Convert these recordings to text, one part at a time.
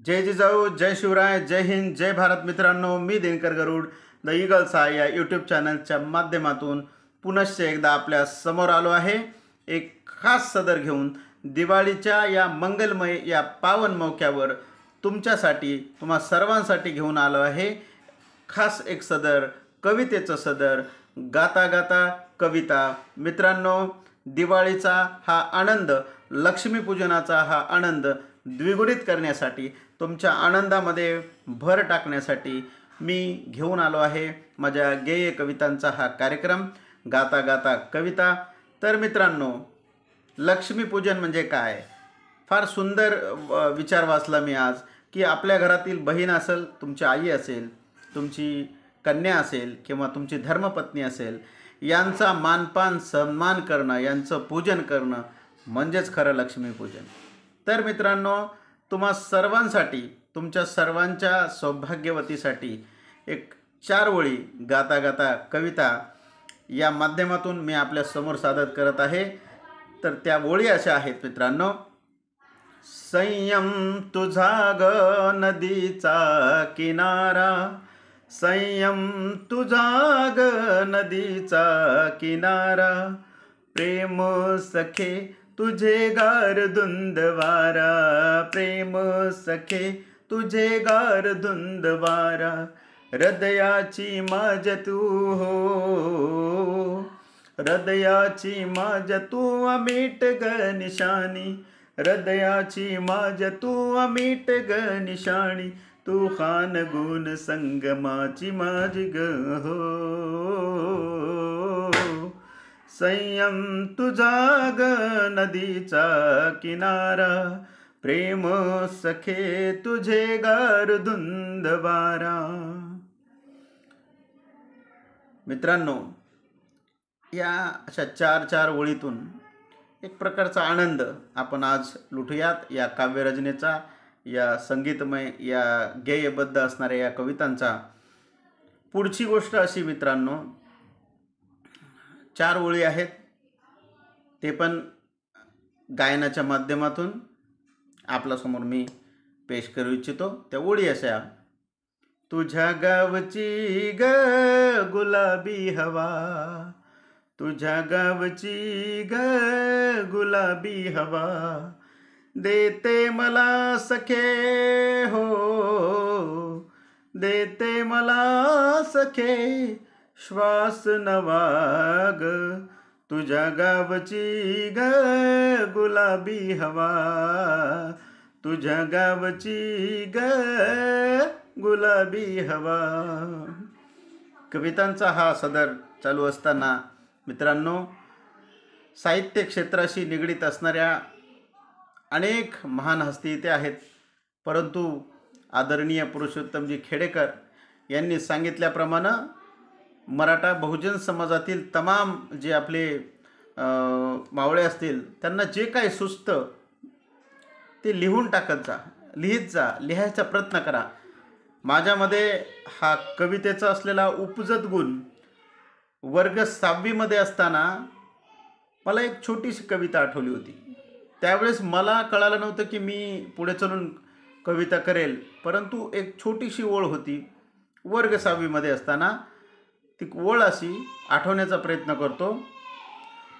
जय जिजाऊ, जय शिवराय, जय हिंद, जय भारत. मित्रांनो, मी दिनकर गरुड the eagles या YouTube चॅनलच्या माध्यमातून पुनश्च एकदा आपल्या समोर आलो आहे. एक खास सदर घेऊन दिवाळीच्या या मंगलमय या पावन मौक्यावर तुमच्यासाठी तुम्हा सर्वांसाठी घेऊन आलो आहे. खास एक सदर, कवितेचं सदर, गाता गाता कविता. मित्रांनो, दिवाळीचा हा आनंद, लक्ष्मीपूजनाचा हा आनंद द्विगुणित करण्यासाठी, तुमच्या आनंदामध्ये भर टाकण्यासाठी मी घेऊन आलो आहे माझ्या गेय कवितांचा हा कार्यक्रम, गाता गाता कविता. तर मित्रांनो, लक्ष्मीपूजन म्हणजे काय? फार सुंदर विचार वाचला मी आज, की आपल्या घरातील बहीण असेल, तुमची आई असेल, तुमची कन्या असेल किंवा तुमची धर्मपत्नी असेल, यांचा मानपान सन्मान करणं, यांचं पूजन करणं म्हणजेच खरं लक्ष्मीपूजन. तर मित्रांनो, तुम्हा सर्वांसाठी, तुमच्या सर्वांच्या सौभाग्यवतीसाठी एक 4 ओळी गाता गाता कविता या माध्यमातून मी आपल्या समोर सादर करत आहे. तर त्या ओळी अशा आहेत मित्रांनो. संयम तुझा ग नदीचा किनारा, संयम तुझा ग नदीचा किनारा, प्रेम सखे तुझे गार धुंद वारा, प्रेम सखे तुझे गार धुंद वारा, हृदयाची माझ तू हो, हृदयाची माझ तू अमीट ग निशाणी, हृदयाची माझ तू अमीट ग निशाणी, तू खान गुण संगमाची माझी ग हो. संयम तुझा ग नदीचा किनारा, प्रेम सखे तुझे गार धुंद वारा. मित्रांनो, या अशा 4 ओळीतून एक प्रकारचा आनंद आपण आज लुटूयात. या काव्यरचनेचा, या संगीतमय, या गेयबद्ध असणाऱ्या या कवितांचा. पुढची गोष्ट अशी मित्रांनो, 4 ओळी आहेत, ते पण गायनाच्या माध्यमातून आपल्यासमोर मी पेश करू इच्छितो. त्या ओळी अशा. तुझ्या गावची ग गुलाबी हवा, तुझ्या गावची ग गुलाबी हवा, देते मला सखे हो, देते मला सखे श्वास नवा ग, तुझ्या गावची ग गुलाबी हवा, तुझ्या गावची ग गुलाबी हवा. कवितांचा हा सदर चालू असताना मित्रांनो, साहित्य क्षेत्राशी निगडीत असणाऱ्या अनेक महान हस्ती इथे आहेत, परंतु आदरणीय पुरुषोत्तमजी खेडेकर यांनी सांगितल्याप्रमाणे मराठा बहुजन समाजातील तमाम जे आपले मावळे असतील, त्यांना जे काही सुचतं ते लिहून टाकत जा, लिहित जा, लिहायचा प्रयत्न करा. माझ्यामध्ये हा कवितेचा असलेला उपजत गुण, वर्ग 6वी असताना मला एक छोटीशी कविता आठवली होती. त्यावेळेस मला कळालं नव्हतं की मी पुढे चलून कविता करेल, परंतु एक छोटीशी ओळ होती वर्ग 6वी असताना. ती ओळ अशी आठवण्याचा प्रयत्न करतो.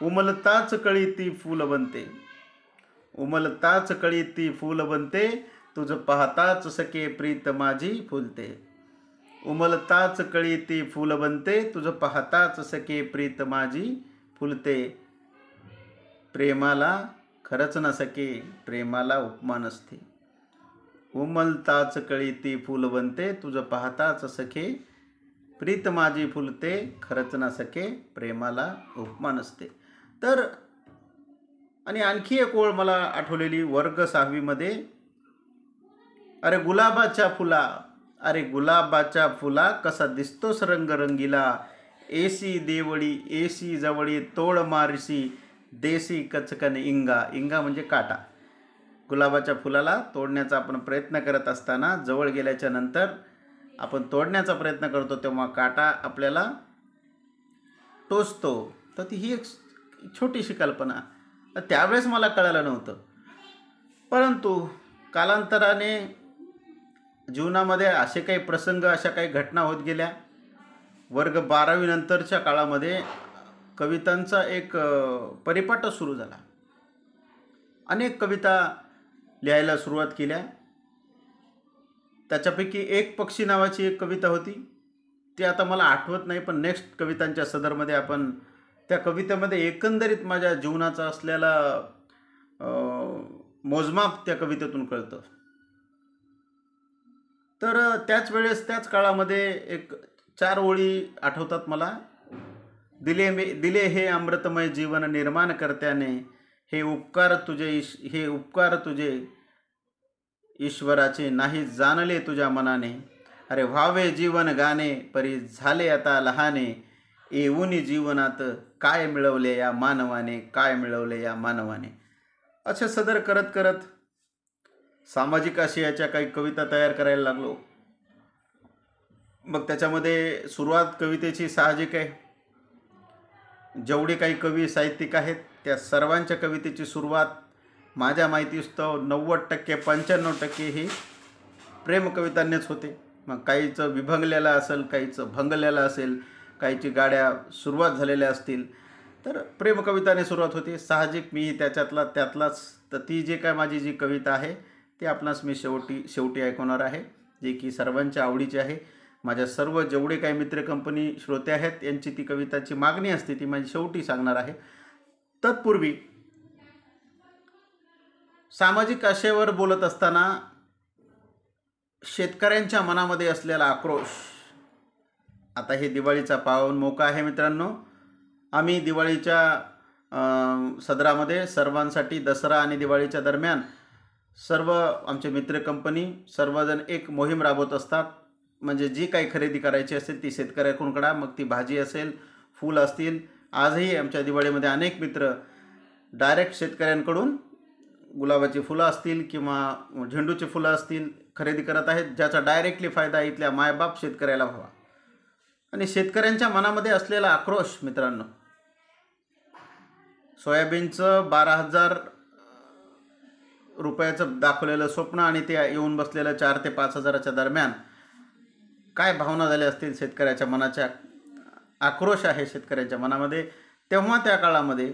उमलताच कळी ती फूल बनते, उमलताच कळी ती फूल बनते, तुझं पाहताच सखे प्रीत माझी फुलते, उमलताच कळी ती फूल बनते, तुझं पाहताच सखे प्रीत माझी फुलते, प्रेमाला खरंच न सके प्रेमाला उपमा नसते, उमलताच कळी ती फूल बनते, तुझं पाहताच सखे प्रीत माझी फुलते, खरंच ना सके प्रेमाला उपमा नसते. तर आणि आणखी एक ओळ मला आठवलेली वर्ग 6वी. अरे गुलाबाच्या फुला, अरे गुलाबाच्या फुला, कसा दिसतोस रंग रंगीला, एसी देवळी एसी जवळी तोड मारशी, देसी कचकन इंगा, इंगा म्हणजे काटा. गुलाबाच्या फुलाला तोडण्याचा आपण प्रयत्न करत असताना, जवळ गेल्याच्या नंतर आपण तोडण्याचा प्रयत्न करतो तेव्हा काटा आपल्याला टोचतो. तर ही एक छोटीशी कल्पना त्यावेळेस मला कळालं नव्हतं, परंतु कालांतराने जीवनामध्ये असे काही प्रसंग, अशा काही घटना होत गेल्या. वर्ग 12वी नंतरच्या काळामध्ये कवितांचा एक परिपाठ सुरू झाला. अनेक कविता लिहायला सुरुवात केल्या. त्याच्यापैकी एक पक्षी नावाची एक कविता होती. ती आता मला आठवत नाही, पण नेक्स्ट कवितांच्या सदरमध्ये आपण त्या कवितेमध्ये एकंदरीत माझ्या जीवनाचा असलेला मोजमाप त्या कवितेतून कळतं. तर त्याच वेळेस, त्याच काळामध्ये एक 4 ओळी आठवतात मला. दिले हे अमृतमय जीवन निर्माण करत्याने, हे उपकार तुझे ईश्वराचे नाही जाणले तुझ्या मनाने. अरे व्हावे जीवन गाणे, परी झाले आता लहाने, येऊनी जीवनात काय मिळवले या मानवाने, काय मिळवले या मानवाने. असे सदर करत करत सामाजिक आशयाच्या काही कविता तयार करायला लागलो. मग त्याच्यामध्ये सुरुवात कवितेची साहजिक आहे. जेवढे काही कवी साहित्यिक आहेत त्या सर्वांच्या कवितेची सुरुवात माझ्या माहितीस्तव 90% 95% ही प्रेमकवितांनीच होते. मग काहीचं विभंगलेलं असेल, काहीचं भंगलेलं असेल, काहीची गाड्या सुरुवात झालेल्या असतील, तर प्रेमकविताने सुरुवात होते. साहजिक मीही त्यातलाच. तर ती जे काय माझी जी कविता आहे ती आपणास मी शेवटी ऐकवणार आहे, जे की सर्वांच्या आवडीची आहे. माझ्या सर्व जेवढे काही मित्र कंपनी श्रोते आहेत यांची ती कविताची मागणी असते, ती माझी शेवटी सांगणार आहे. तत्पूर्वी सामाजिक आशयावर बोलत असताना शेतकऱ्यांच्या मनामध्ये असलेला आक्रोश. आता हे दिवाळीचा पावन मोका आहे मित्रांनो. आम्ही दिवाळीच्या सदरामध्ये सर्वांसाठी दसरा आणि दिवाळीच्या दरम्यान सर्व आमचे मित्र कंपनी सर्वजण एक मोहीम राबवत असतात. म्हणजे जी काही खरेदी करायची असेल ती शेतकऱ्याकडून करा. मग ती भाजी असेल, फूल असतील. आजही आमच्या दिवाळीमध्ये अनेक मित्र डायरेक्ट शेतकऱ्यांकडून गुलाबाची फुलं असतील किंवा झेंडूची फुलं असतील खरेदी करत आहेत, ज्याचा डायरेक्टली फायदा इथल्या मायबाप शेतकऱ्याला व्हावा. आणि शेतकऱ्यांच्या मनामध्ये असलेला आक्रोश मित्रांनो, सोयाबीनचं 12,000 रुपयाचं दाखवलेलं स्वप्न आणि ते येऊन बसलेलं 4 ते 5 हजाराच्या दरम्यान काय भावना झाल्या असतील शेतकऱ्याच्या मनाच्या. आक्रोश आहे शेतकऱ्यांच्या मनामध्ये. तेव्हा त्या काळामध्ये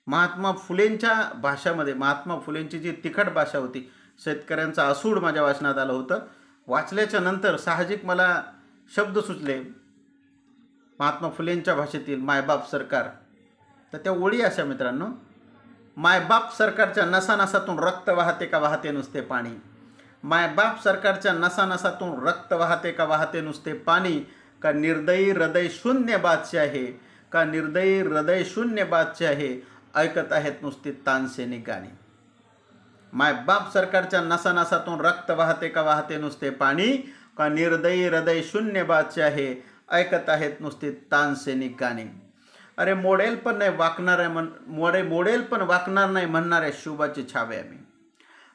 महात्मा फुलेंच्या भाषामध्ये, महात्मा फुलेंची जी तिखट भाषा होती, शेतकऱ्यांचा असूड माझ्या वाचनात आलं होतं. वाचल्याच्या नंतर साहजिक मला शब्द सुचले महात्मा फुलेंच्या भाषेतील मायबाप सरकार. तर त्या ओळी अशा मित्रांनो, मायबाप सरकारच्या नसानसातून रक्त वाहते का वाहते नुसते पाणी. मायबाप सरकारच्या नसानसातून रक्त वाहते का वाहते नुसते पाणी. का निर्दयी हृदय शून्य बादशाहे, का निर्दयी हृदय शून्य बादशाहे, ऐकत आहेत नुसती तानसेनी गाणी. मायबाप सरकारच्या नसानसातून रक्त वाहते का वाहते नुसते पाणी. का निर्दयी हृदय शून्य बादशाहे, ऐकत आहेत नुसती तानसेनी गाणी. अरे मोडेल पण वाकणार नाही म्हणणाऱ्या शुभाचे छावे आम्ही.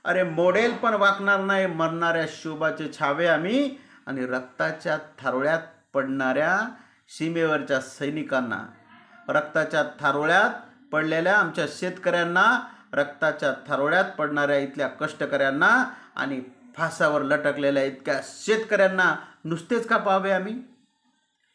अरे मोडेल पण वाकणार नाही म्हणणाऱ्या शुभाचे छावे आम्ही. आणि रक्ताच्या थारोळ्यात पडणाऱ्या सीमेवरच्या सैनिकांना, रक्ताच्या थारोळ्यात पडलेल्या आमच्या शेतकऱ्यांना, रक्ताच्या थारोळ्यात पडणाऱ्या इथल्या कष्टकऱ्यांना आणि फासावर लटकलेल्या इतक्या शेतकऱ्यांना नुसतेच का पाहावे आम्ही.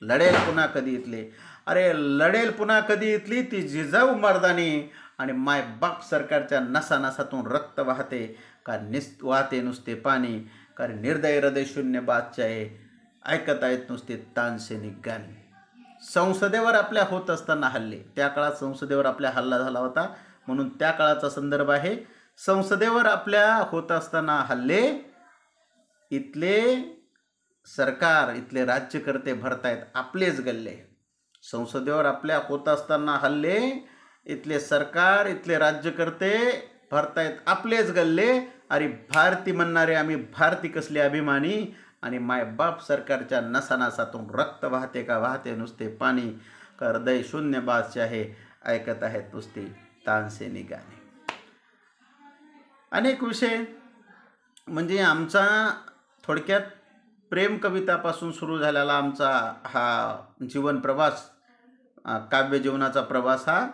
लढेल पुन्हा कधी इथले, अरे लढेल पुन्हा कधी इथली ती जिजाऊ मर्दानी. आणि मायबाप सरकारच्या नसानसातून रक्त वाहते का वाहते नुसते पाणी. कारण निर्दय हृदय शून्य बादशाहे, ऐकत आहेत नुसते तानसेनी गाणी. संसदेवर आपल्या होत असताना हल्ले, त्या काळात संसदेवर आपल्या हल्ला झाला होता म्हणून त्या काळाचा संदर्भ आहे. संसदेवर आपल्या होत असताना हल्ले, इथले सरकार, इथले राज्यकर्ते भरतायत आपलेच गल्ले. संसदेवर आपल्या होत असताना हल्ले, इथले सरकार, इथले राज्यकर्ते भरतायत आपलेच गल्ले. अरे भारती म्हणणारे आम्ही भारती कसले अभिमानी. आणि मायबाप सरकारच्या नसानसातून रक्त वाहते का वाहते नुसते पाणी. का हृदय शून्य बादशाहे, ऐकत आहेत नुसती तानसेनी गाणी. अनेक विषय म्हणजे आमचा थोडक्यात प्रेम कवितापासून सुरू झालेला आमचा हा जीवन प्रवास, काव्य जीवनाचा प्रवास हा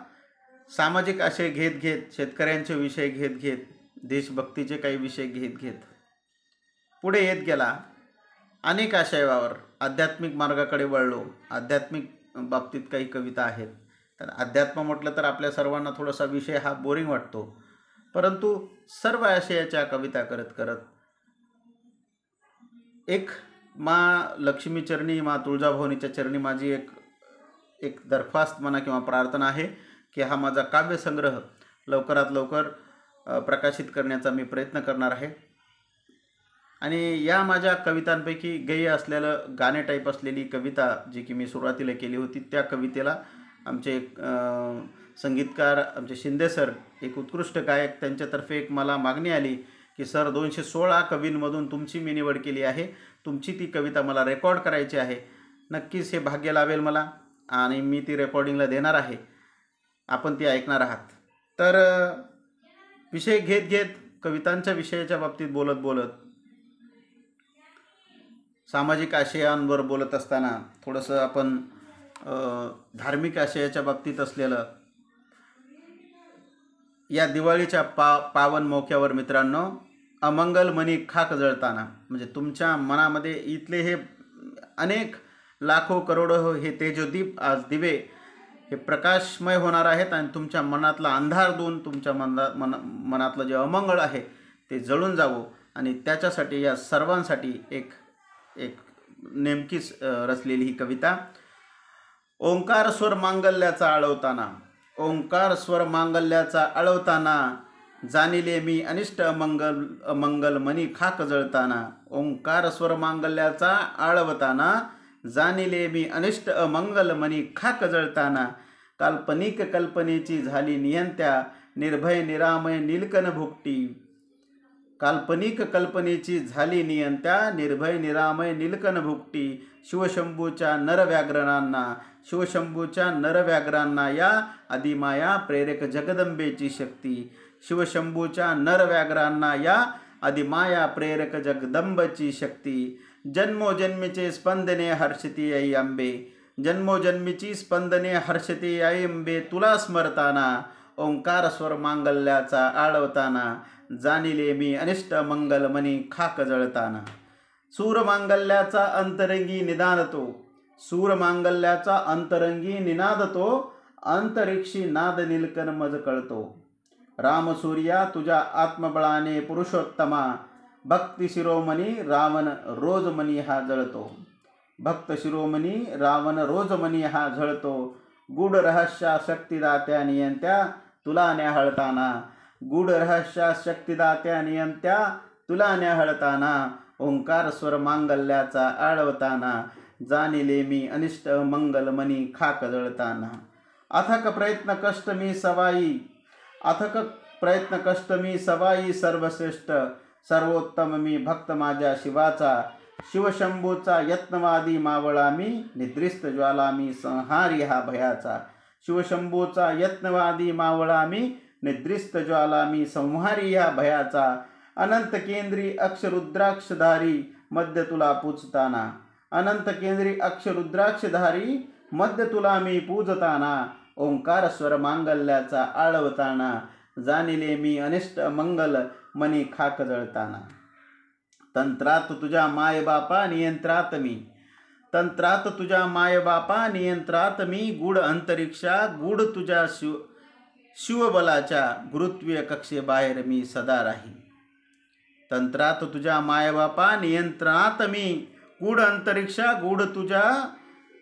सामाजिक आशय घेत घेत, शेतकऱ्यांचे विषय घेत घेत, देशभक्तीचे काही विषय घेत घेत पुढे येत गेला. अनेक आशयावर आध्यात्मिक मार्गाकडे वळलो. आध्यात्मिक बाबतीत काही कविता आहेत. तर अध्यात्म म्हटलं तर आपल्या सर्वांना थोडासा विषय हा बोरिंग वाटतो, परंतु सर्व आशयाच्या कविता करत करत एक मा लक्ष्मी चरणी, मा तुळजाभवानीच्या चरणी माझी एक दरखास्त म्हणा किंवा प्रार्थना आहे की हा माझा काव्यसंग्रह लवकरात लवकर प्रकाशित करण्याचा मी प्रयत्न करणार आहे. आणि या माझ्या कवितांपैकी गेय असलेलं गाणे टाईप असलेली कविता जी की मी सुरुवातीला केली होती, त्या कवितेला आमचे संगीतकार आमचे शिंदे सर, एक उत्कृष्ट गायक, त्यांच्यातर्फे एक मला मागणी आली की सर 216 कवींमधून तुमची मी निवड केली आहे, तुमची ती कविता मला रेकॉर्ड करायची आहे. नक्कीच हे भाग्य लाभेल मला आणि मी ती रेकॉर्डिंगला देणार आहे. आपण ती ऐकणार आहात. तर विषय घेत घेत कवितांच्या विषयाच्या बाबतीत बोलत बोलत सामाजिक आशयांवर बोलत असताना थोडंसं आपण धार्मिक आशयाच्या बाबतीत असलेलं या दिवाळीच्या पावन मोक्यावर मित्रांनो, अमंगल मनी खाक जळताना, म्हणजे तुमच्या मनामध्ये इथले हे अनेक लाखो करोडो हे तेजोदीप आज दिवे हे प्रकाशमय होणार आहेत आणि तुमच्या मनातला अंधार दूर, तुमच्या मनातलं जे अमंगळ आहे ते जळून जावो. आणि त्याच्यासाठी या सर्वांसाठी एक नेमकीच रचलेली ही कविता. ओंकार स्वर मांगल्याचा आळवताना, ओंकार स्वर मांगल्याचा आळवताना, जाणिले मी अनिष्ट अमंगल मनी खाक जळताना. ओंकार स्वर मांगल्याचा आळवताना, जाणिले मी अनिष्ट अमंगल मनी खाक जळताना. काल्पनिक कल्पनेची झाली नियंत्या, निर्भय निरामय नीलकन भुकटी. काल्पनिक कल्पनेची झाली नियंत्या, निर्भय निरामय नीलकन भुकटी. शिवशंभूच्या नरव्याघ्रांना, शिवशंभूच्या नरव्याघ्रांना या आदिमाया प्रेरक जगदंबेची शक्ती. शिवशंभूच्या नरव्याघ्रांना या आदिमाया प्रेरक जगदंबेची शक्ती. जन्मोजन्मीचे स्पंदने हर्षती आई अंबे, जन्मोजन्मीची स्पंदने हर्षती आई अंबे. तुला स्मरताना, ओंकार स्वर मांगल्याचा आळवताना, जाणिले मी अनिष्ट मंगल मनी खाक जळताना. सूर मांगल्याचा अंतरंगी निदान तो, सूर मांगल्याचा अंतरंगी निनाद तो. अंतरिक्षी नाद नीलकन मज कळतो. रामसूर्या तुझ्या आत्मबळाने पुरुषोत्तमा, भक्ती शिरोमणी रावण रोजमनी हा जळतो. भक्त शिरोमणी रावण रोजमनी हा जळतो. गूढ रहस्या शक्तिदात्या नियंत्या तुला न्याहळताना, गूढ रहस्या शक्तिदात्या नियंत्या तुला न्याहळताना. ओंकार स्वर मांगल्याचा आळवताना, जाणिले मी अनिष्ट मंगल मनी खाक जळताना. अथक प्रयत्न कष्ट मी सवाई, अथक प्रयत्न कष्ट मी सवाई सर्वश्रेष्ठ. सर्वोत्तम मी भक्त माझ्या शिवाचा, शिवशंभूचा यत्नवादी मावळा मी. निद्रिस्त ज्वाला मी संहारी हा भयाचा. शिवशंभूचा यत्नवादी मावळा मी, निद्रिस्त ज्वाला मी संहारी ह्या भयाचा. अनंत केंद्री अक्षरुद्राक्षधारी मध्य तुला पूजताना, अनंत केंद्री अक्षरुद्राक्षधारी मध्य तुला मी पूजताना. ओंकार स्वर मांगल्याचा आळवताना, जाणिले मी अनिष्ट मंगल मनी खाक जळताना. तंत्रात तुझ्या मायबापा नियंत्रात मी, तंत्रात तुझ्या मायबापा नियंत्रात मी. गूढ अंतरिक्षा गूढ तुझ्या शिवबलाच्या, गुरुत्वीय कक्षेबाहेर मी सदा राही. तंत्रात तुझ्या मायबापा नियंत्रणात मी, गूढ अंतरिक्षा गूढ तुझ्या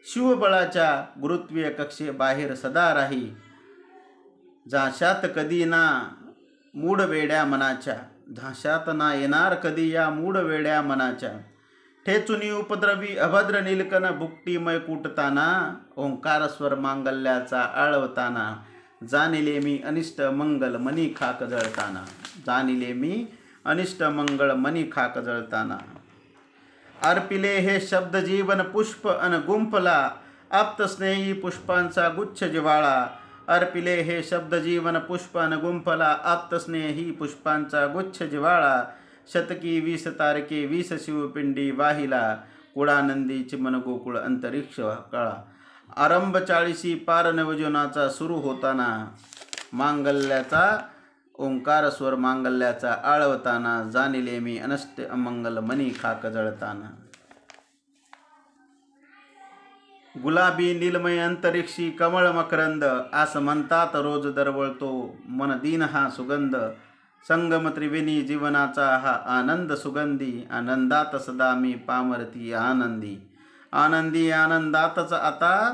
शिवबळाच्या, गुरुत्वीय कक्षेबाहेर सदा राही. झाशात कधी ना मूढ वेड्या मनाच्या, झाशात ना येणार कधी या मूढ वेड्या मनाच्या. ठेचुनी उपद्रवी अभद्र नीलकन भुकटीमय कुटताना. ओंकार स्वर मांगल्याचा आळवताना, जाणिले मी अनिष्ट मंगल मनी खाक जळताना. जाणिले मी अनिष्ट मंगळ मनी खाक जळताना. अर्पिले हे शब्द जीवन पुष्प अन गुंफला, आप्तस्नेही पुष्पांचा गुच्छ जिव्हाळा. अर्पिले हे शब्द जीवन पुष्प अन गुंफला, आप्तस्नेही पुष्पांचा गुच्छ जिव्हाळा. शतकी 20 तारके 20 शिवपिंडी वाहिला, कुळानंदी चिमन गोकुळ अंतरिक्ष काळा. आरंभ 40 पार नवजनाचा सुरू होताना, मांगल्याचा ओंकार स्वर मांगल्याचा आळवताना, जाणिले मी अनष्ट अमंगल मनी खाक जळताना. गुलाबी नीलमय अंतरिक्षी कमळ मकरंद, आस म्हणतात रोज दरवळतो मन दीन हा सुगंध. संगम त्रिवेणी जीवनाचा हा आनंद सुगंधी, आनंदात सदा मी पामरती आनंदी. आनंदी आनंदातच आता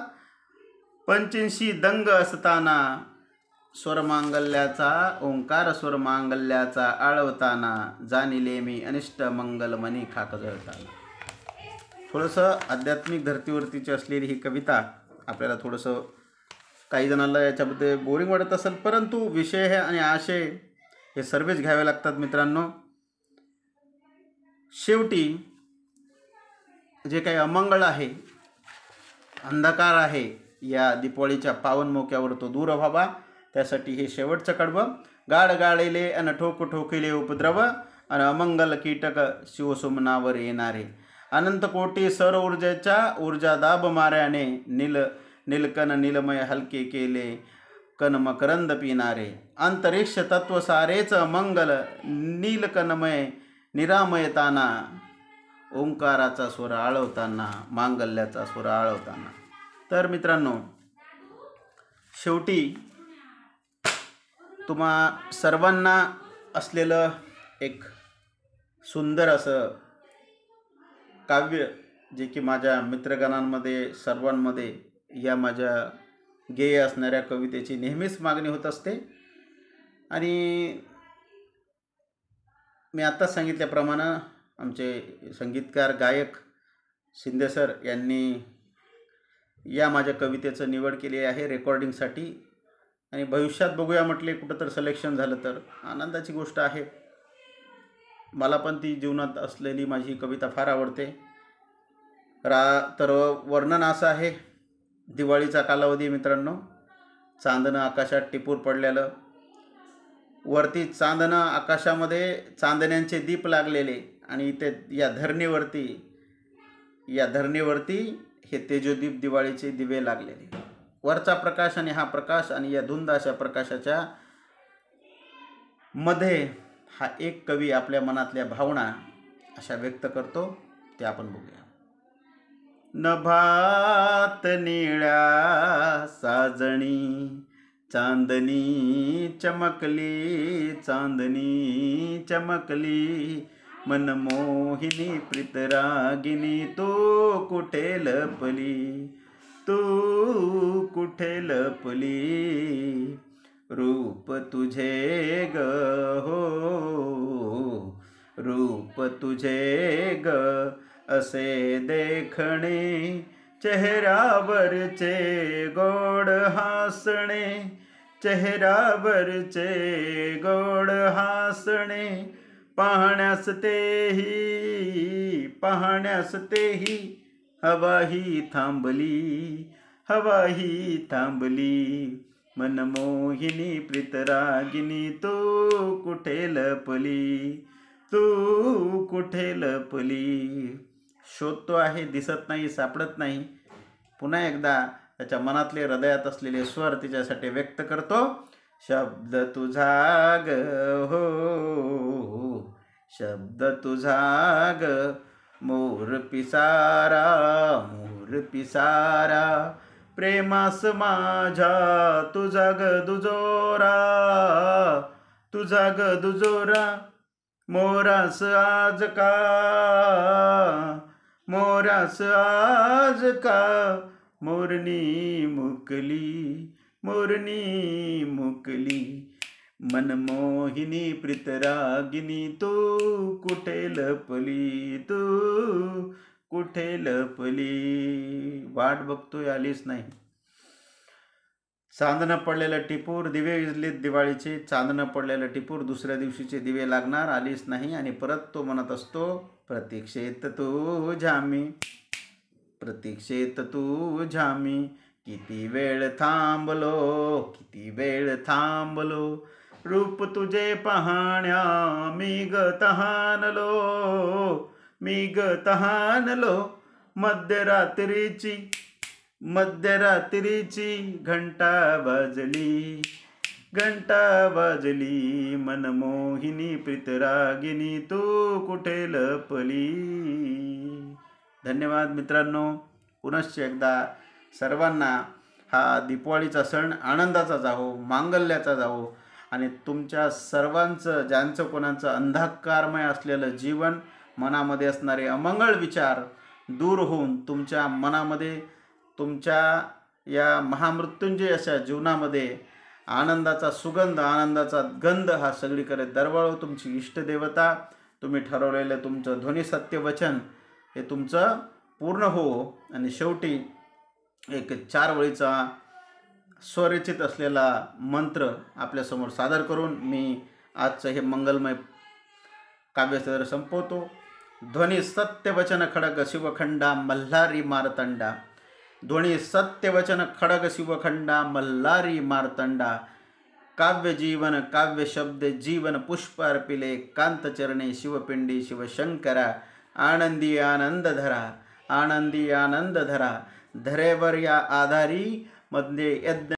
पंचींशी दंग असताना, स्वरमांगल्याचा ओंकार स्वरमांगल्याचा आळवताना, जाणिले मी अनिष्ट मंगल मनी खाक जळताना. थोडंसं आध्यात्मिक धर्तीवरतीची असलेली ही कविता आपल्याला थोडंसं काही जणांना याच्यामध्ये बोरिंग वाटत असेल, परंतु विषय आणि आशय हे सर्वच घ्यावे लागतात मित्रांनो. शेवटी जे काही अमंगळ आहे, अंधकार आहे, या दिवाळीच्या पावन मोक्यावर तो दूर व्हावा, त्यासाठी हे शेवटचं कडवं. गाड गाळेले अन ठोक ठोकिले उपद्रव, अन अमंगल कीटक शिवसुमनावर येणारे. अनंत कोटी सर ऊर्जेच्या ऊर्जा दाब माऱ्याने, नीलकन नीलमय हलके केले कन मकरंद पिणारे. अंतरिक्ष तत्व सारेच अमंगल, नीलकनमय निरामयताना, ओंकाराचा स्वर आळवताना, मांगल्याचा स्वर आळवताना. तर मित्रांनो, शेवटी तुम्हा सर्वांना असलेलं एक सुंदर असं काव्य, जे की माझ्या मित्रगणांमध्ये सर्वांमध्ये या माझ्या गेय असणाऱ्या कवितेची नेहमीच मागणी होत असते. आणि मी आत्ताच सांगितल्याप्रमाणे आमचे संगीतकार गायक शिंदे सर यांनी या माझ्या कवितेचं निवड केली आहे रेकॉर्डिंगसाठी. आणि भविष्यात बघूया म्हटले, कुठं तर सिलेक्शन झालं तर आनंदाची गोष्ट आहे. मला पण ती जीवनात असलेली माझी कविता फार आवडते. तर वर्णन असं आहे. दिवाळीचा कालावधी मित्रांनो, चांदणं आकाशात टिपूर पडलेलं, वरती चांदणं आकाशामध्ये चांदण्यांचे दीप लागलेले, आणि इथे या धरणीवरती हे तेजोदीप दिवाळीचे दिवे लागलेले. वरचा प्रकाश आणि हा प्रकाश, आणि या धुंद अशा प्रकाशाच्या मध्ये हा एक कवी आपल्या मनातल्या भावना अशा व्यक्त करतो. ते आपण बघूया. नभात निळ्या साजणी, चांदणी चमकली, चांदणी चमकली, मनमोहिनी प्रीतरागिनी, तू कुठे लपली, तू कुठे लपली. रूप तुझे ग हो, रूप तुझे ग असे देखणे, चेहऱ्यावरचे गोड हासणे, चेहऱ्यावरचे गोड हासणे, पाहण्यास तेही हवाही थांबली, हवाही थांबली. मनमोहिनी प्रीतरागिनी, तू कुठे लपली, तू कुठे लपली. शोधतो आहे, दिसत नाही, सापडत नाही. पुन्हा एकदा त्याच्या मनातले हृदयात असलेले स्वर तिच्यासाठी व्यक्त करतो. शब्द तुझा ग हो, शब्द तुझा ग, मोर पिसारा, मोर पिसारा, प्रेमास माझ्या तुझा ग दुजोरा, तुझा ग दुजोरा. मोरास आज का, मोरास आज का, मोरनी मुकली, मोरनी मुकली. मनमोहिनी प्रीतरागिनी, तू कुठे लपली, तू कुठे लपली. वाट बघतोय, आलीच नाही. चांदणं पडलेलं टिपूर, दिवे विजलीत दिवाळीचे, चांदणं पडलेलं टिपूर, दुसऱ्या दिवशीचे दिवे लागणार, आलीच नाही. आणि परत तो म्हणत असतो, प्रतीक्षेत तुझ्या मी, प्रतीक्षेत तुझ्या मी, किती वेळ थांबलो, किती वेळ थांबलो. रूप तुझे पाहण्या मी ग तहानलो, मी ग तहानलो. मध्यरात्रीची घंटा वाजली, घंटा वाजली मनमोहिनी प्रीतरागिनी तू कुठे लपली. धन्यवाद मित्रांनो. पुनश्च एकदा सर्वांना हा दीपावलीचा सण आनंदाचा जावो, मांगल्याचा जावो आणि तुमच्या सर्वांचं ज्यांचं कोणाचं अंधकारमय असलेलं जीवन, मनामध्ये असणारे अमंगळ विचार दूर होऊन तुमच्या मनामध्ये, तुमच्या या महामृत्युंजय अशा जीवनामध्ये आनंदाचा सुगंध, आनंदाचा गंध हा सगळीकडे दरवळो. तुमची इष्टदेवता, तुम्ही ठरवलेलं तुमचं ध्वनी सत्य वचन हे तुमचं पूर्ण हो. आणि शेवटी एक 4 ओळीचा स्वरचित असलेला मंत्र आपल्यासमोर सादर करून मी आजचं हे मंगलमय काव्यसदर संपवतो. ध्वनी सत्यवचन खडग शिवखंडा मल्हारी मारतंडा. ध्वनी सत्यवचन खडग शिवखंडा मल्हारी मारतंडा. काव्य जीवन काव्य शब्द जीवन पुष्प अर्पिले कांतचरणे शिवपिंडी शिवशंकरा. आनंदी आनंद धरा, आनंदी आनंद धरा, धरेवर या आधारी मध्ये यज्ञ